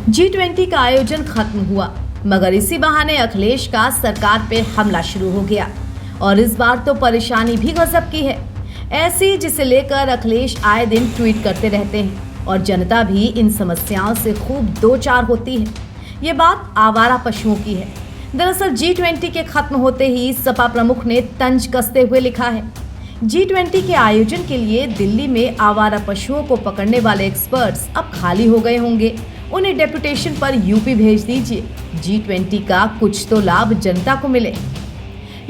G20 का आयोजन खत्म हुआ, मगर इसी बहाने अखिलेश का सरकार पे हमला शुरू हो गया और इस बार तो परेशानी भी गजब की है। ऐसी जिसे लेकर अखिलेश आए दिन ट्वीट करते रहते हैं और जनता भी इन समस्याओं से खूब दो चार होती है। ये बात आवारा पशुओं की है। दरअसल G20 के खत्म होते ही सपा प्रमुख ने तंज कसते हुए लिखा है, G20 के आयोजन के लिए दिल्ली में आवारा पशुओं को पकड़ने वाले एक्सपर्ट्स अब खाली हो गए होंगे। उन्हें डेपुटेशन पर यूपी भेज दीजिए। G20 का कुछ तो लाभ जनता को मिले।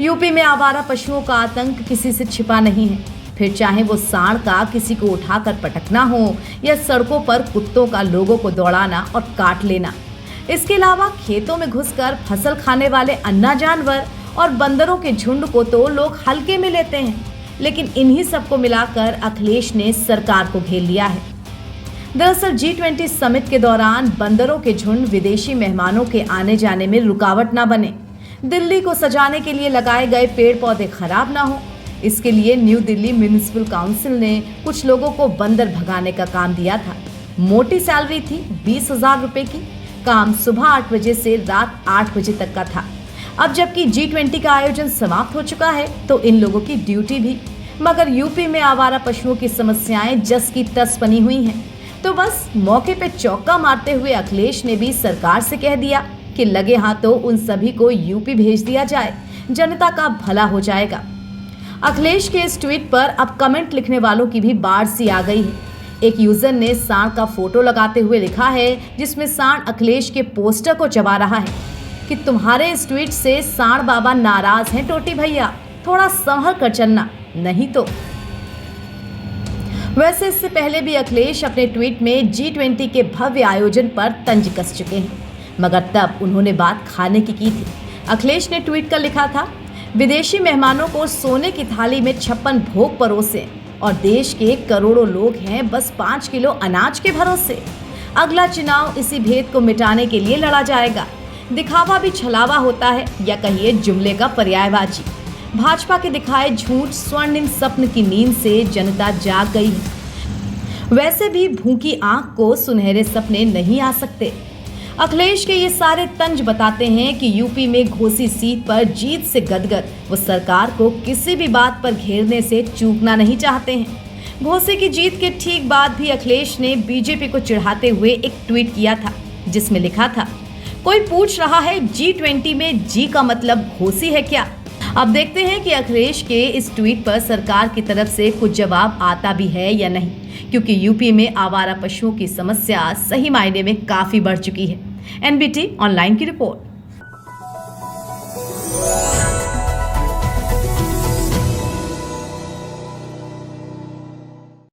यूपी में आवारा पशुओं का आतंक किसी से छिपा नहीं है, फिर चाहे वो सांड का किसी को उठाकर पटकना हो या सड़कों पर कुत्तों का लोगों को दौड़ाना और काट लेना। इसके अलावा खेतों में घुसकर फसल खाने वाले अन्ना जानवर और बंदरों के झुंड को तो लोग हल्के में लेते हैं, लेकिन इन्हीं सबको मिलाकर अखिलेश ने सरकार को घेर लिया है। दरअसल G20 समिट के दौरान बंदरों के झुंड विदेशी मेहमानों के आने जाने में रुकावट ना बने, दिल्ली को सजाने के लिए लगाए गए पेड़ पौधे खराब ना हो, इसके लिए न्यू दिल्ली म्युनिसिपल काउंसिल ने कुछ लोगों को बंदर भगाने का काम दिया था। मोटी सैलरी थी 20,000 रुपए की। काम सुबह 8 बजे से रात 8 बजे तक का था। अब जबकि G20 का आयोजन समाप्त हो चुका है तो इन लोगों की ड्यूटी भी। मगर यूपी में आवारा पशुओं की समस्याएं जस की तस बनी हुई हैं, तो बस मौके पे चौका मारते हुए अखिलेश ने भी सरकार से कह दिया कि लगे हाथों उन सभी को यूपी भेज दिया जाए, जनता का भला हो जाएगा। अखिलेश के इस ट्वीट पर अब कमेंट लिखने वालों की भी बाढ़ सी आ गई है। एक यूजर ने सांड का फोटो लगाते हुए लिखा है, जिसमें सांड अखिलेश के पोस्टर को चबा रहा है कि तुम्हारे इस ट्वीट से सांड बाबा नाराज हैं टोटी भैया, थोड़ा संभल कर चलना नहीं तो। वैसे इससे पहले भी अखिलेश अपने ट्वीट में G20 के भव्य आयोजन पर तंज कस चुके हैं, मगर तब उन्होंने बात खाने की थी। अखिलेश ने ट्वीट कर लिखा था, विदेशी मेहमानों को सोने की थाली में 56 भोग परोसे और देश के करोड़ों लोग हैं बस 5 किलो अनाज के भरोसे। अगला चुनाव इसी भेद को मिटाने के लिए लड़ा जाएगा। दिखावा भी छलावा होता है या कहिए जुमले का पर्यायवाची। भाजपा के दिखाए झूठ स्वर्णिम स्वप्न की नींद से जनता जाग गई है। वैसे भी भूखी आंख को सुनहरे सपने नहीं आ सकते। अखिलेश के ये सारे तंज बताते हैं कि यूपी में घोसी सीट पर जीत से गदगद वो सरकार को किसी भी बात पर घेरने से चूकना नहीं चाहते हैं। घोसी की जीत के ठीक बाद भी अखिलेश ने बीजेपी को चिढ़ाते हुए एक ट्वीट किया था, जिसमें लिखा था, कोई पूछ रहा है G20 में जी का मतलब घोसी है क्या। अब देखते हैं कि अखिलेश के इस ट्वीट पर सरकार की तरफ से कुछ जवाब आता भी है या नहीं, क्योंकि यूपी में आवारा पशुओं की समस्या सही मायने में काफी बढ़ चुकी है। NBT ऑनलाइन की रिपोर्ट।